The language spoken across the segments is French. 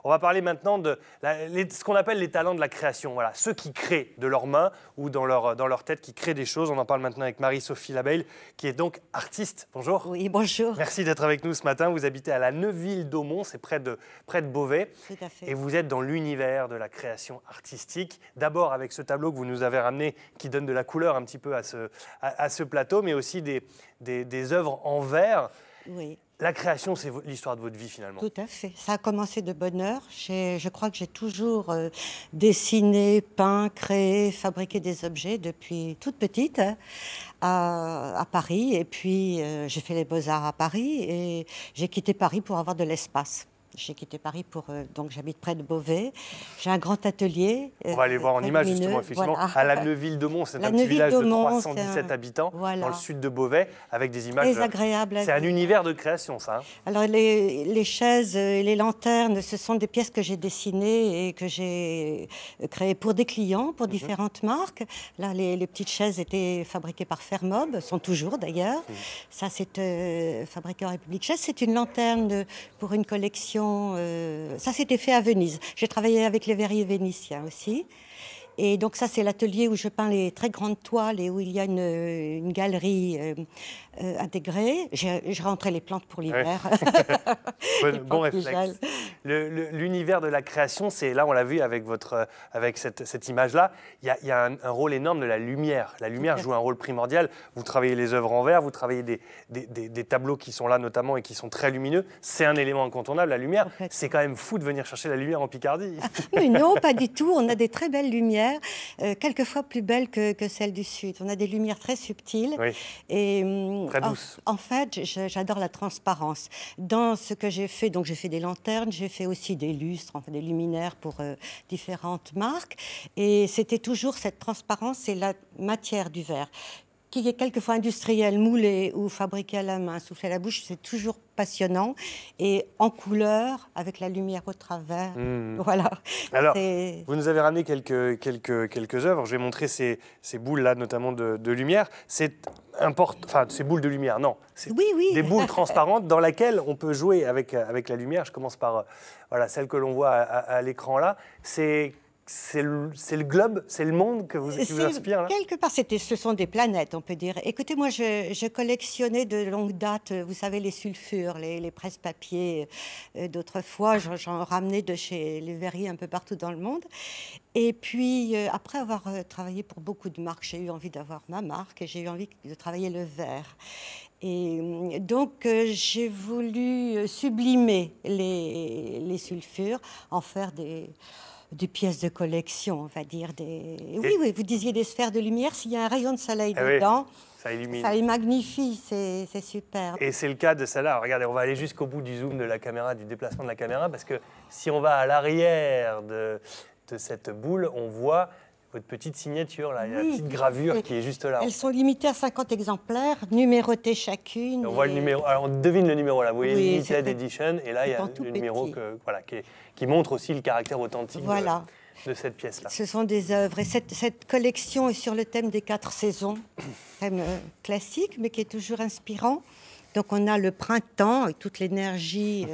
On va parler maintenant de ce qu'on appelle les talents de la création. Voilà, ceux qui créent de leurs mains ou dans leur tête, qui créent des choses. On en parle maintenant avec Marie-Sophie Labeille, qui est donc artiste. Bonjour. Oui, bonjour. Merci d'être avec nous ce matin. Vous habitez à la Neuville-d'Aumont, c'est près de Beauvais. Tout à fait. Et vous êtes dans l'univers de la création artistique. D'abord avec ce tableau que vous nous avez ramené, qui donne de la couleur un petit peu à ce plateau, mais aussi des œuvres en verre. Oui. La création, c'est l'histoire de votre vie finalement. Tout à fait. Ça a commencé de bonne heure. Je crois que j'ai toujours dessiné, peint, créé, fabriqué des objets depuis toute petite à Paris. Et puis, j'ai fait les Beaux-Arts à Paris et j'ai quitté Paris pour avoir de l'espace. J'ai quitté Paris pour... donc, j'habite près de Beauvais. J'ai un grand atelier. On va aller voir en image, justement, effectivement, voilà. À la Neuville-d'Aumont. C'est un petit village de 317 habitants, voilà, dans le sud de Beauvais, avec des images... Très agréable. C'est un univers de création, ça. Hein. Alors, les chaises et les lanternes, ce sont des pièces que j'ai dessinées et que j'ai créées pour des clients, pour différentes marques. Là, les petites chaises étaient fabriquées par Fermob, sont toujours d'ailleurs. Ça, c'est fabriqué en République Tchèque. C'est une lanterne pour une collection. Ça, c'était fait à Venise. J'ai travaillé avec les verriers vénitiens aussi. Et donc ça, c'est l'atelier où je peins les très grandes toiles et où il y a une galerie intégrée. J'ai rentré les plantes pour l'hiver. Ouais. Bon réflexe. L'univers de la création, c'est là, on l'a vu avec, cette image-là, il y a un rôle énorme de la lumière. La lumière joue un rôle primordial. Vous travaillez les œuvres en verre, vous travaillez des tableaux qui sont là notamment et qui sont très lumineux. C'est un élément incontournable, la lumière. C'est quand même fou de venir chercher la lumière en Picardie. Mais non, pas du tout. On a des très belles lumières. Quelquefois plus belles que celles du Sud. On a des lumières très subtiles. Oui. Et très douces. En fait, j'adore la transparence. Dans ce que j'ai fait, donc j'ai fait des lanternes, j'ai fait aussi des lustres, enfin des luminaires pour différentes marques. Et c'était toujours cette transparence et la matière du verre, qui est quelquefois industriel, moulé ou fabriqué à la main, soufflé à la bouche, c'est toujours passionnant. Et en couleur, avec la lumière au travers, voilà. Alors, vous nous avez ramené quelques œuvres. Je vais montrer ces boules-là, notamment de lumière. Enfin, ces boules de lumière, non. Oui. Des boules transparentes dans lesquelles on peut jouer avec la lumière. Je commence par voilà, celle que l'on voit à l'écran là. C'est le globe, c'est le monde qui vous inspire là. Quelque part, ce sont des planètes, on peut dire. Écoutez, moi, je collectionnais de longue date, vous savez, les sulfures, les presse-papiers d'autrefois. J'en ramenais de chez les verriers un peu partout dans le monde. Et puis, après avoir travaillé pour beaucoup de marques, j'ai eu envie d'avoir ma marque et j'ai eu envie de travailler le verre. Et donc, j'ai voulu sublimer les sulfures, en faire des pièces de collection, on va dire. Oui, vous disiez des sphères de lumière. S'il y a un rayon de soleil dedans, ça illumine. Ça les magnifie, c'est super. Et c'est le cas de celle-là. Regardez, on va aller jusqu'au bout du zoom de la caméra, du déplacement de la caméra, parce que si on va à l'arrière de cette boule, on voit votre petite signature, là, la petite gravure qui est juste là. Elles sont limitées à 50 exemplaires, numérotées chacune. Et on voit le numéro, alors on devine le numéro là, vous voyez, Limited Edition, et là il y a le numéro qui montre aussi le caractère authentique de cette pièce-là. Ce sont des œuvres, et cette collection est sur le thème des 4 saisons, thème classique, mais qui est toujours inspirant. Donc on a le printemps, avec toute l'énergie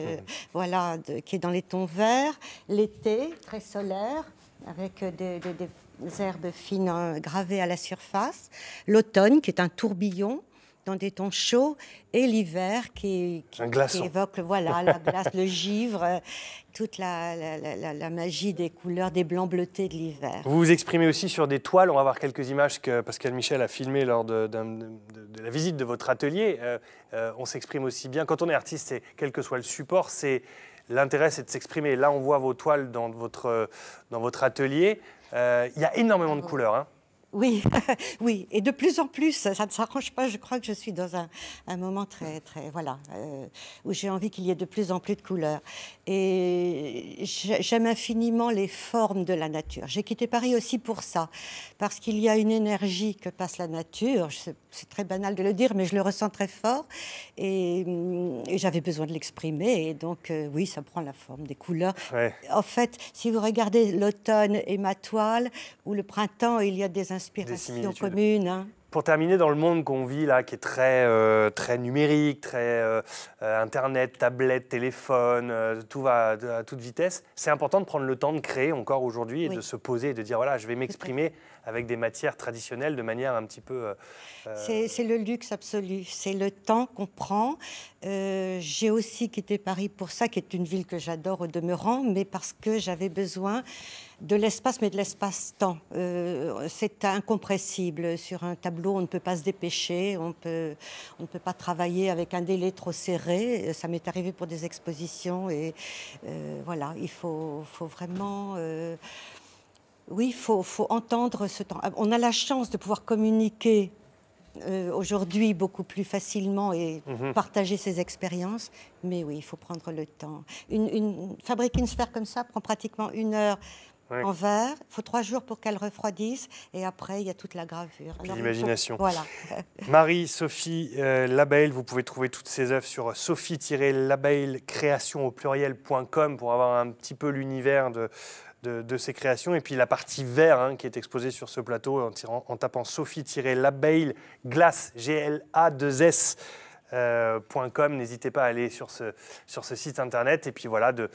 qui est dans les tons verts, l'été, très solaire, avec des herbes fines gravées à la surface, l'automne qui est un tourbillon dans des tons chauds, et l'hiver qui évoque la glace, le givre, toute la magie des couleurs, des blancs bleutés de l'hiver. Vous vous exprimez aussi sur des toiles. On va voir quelques images que Pascal Michel a filmées lors de la visite de votre atelier. On s'exprime aussi bien. Quand on est artiste, quel que soit le support, l'intérêt, c'est de s'exprimer. Là, on voit vos toiles dans votre atelier. Il y a énormément de couleurs. Hein. Oui, oui, et de plus en plus, ça ne s'arrange pas. Je crois que je suis dans un moment où j'ai envie qu'il y ait de plus en plus de couleurs. Et j'aime infiniment les formes de la nature. J'ai quitté Paris aussi pour ça, parce qu'il y a une énergie que passe la nature. C'est très banal de le dire, mais je le ressens très fort. Et j'avais besoin de l'exprimer. Et donc, oui, ça prend la forme des couleurs. Ouais. En fait, si vous regardez l'automne et ma toile, ou le printemps, il y a des inspirations communes. Hein. Pour terminer, dans le monde qu'on vit là, qui est très numérique, très Internet, tablette, téléphone, tout va à toute vitesse, c'est important de prendre le temps de créer encore aujourd'hui et de se poser et de dire voilà, je vais m'exprimer avec des matières traditionnelles de manière un petit peu... C'est le luxe absolu, c'est le temps qu'on prend. J'ai aussi quitté Paris pour ça, qui est une ville que j'adore au demeurant, mais parce que j'avais besoin de l'espace, mais de l'espace-temps. C'est incompressible. Sur un tableau, on ne peut pas se dépêcher, on ne peut pas travailler avec un délai trop serré. Ça m'est arrivé pour des expositions et voilà, il faut vraiment... oui, il faut entendre ce temps. On a la chance de pouvoir communiquer aujourd'hui beaucoup plus facilement et partager ses expériences. Mais oui, il faut prendre le temps. Fabriquer une sphère comme ça prend pratiquement 1 heure en verre. Il faut 3 jours pour qu'elle refroidisse. Et après, il y a toute la gravure. L'imagination. Voilà. Marie-Sophie Labaille, vous pouvez trouver toutes ses œuvres sur sophie-labaille-création au pluriel.com pour avoir un petit peu l'univers de ses créations. Et puis la partie vert qui est exposée sur ce plateau en tapant Sophie-Labaille glace, GLA2S.com. N'hésitez pas à aller sur ce site internet et puis voilà, de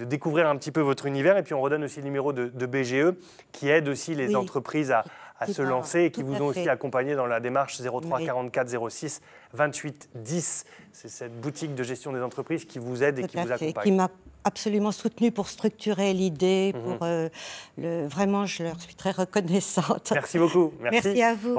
découvrir un petit peu votre univers. Et puis on redonne aussi le numéro de BGE qui aide aussi les entreprises à se lancer et qui vous ont aussi accompagné dans la démarche 03 44 06 28 10. C'est cette boutique de gestion des entreprises qui vous aide et qui vous accompagne. Qui m'a absolument soutenue pour structurer l'idée. Vraiment, je leur suis très reconnaissante. Merci beaucoup. Merci à vous.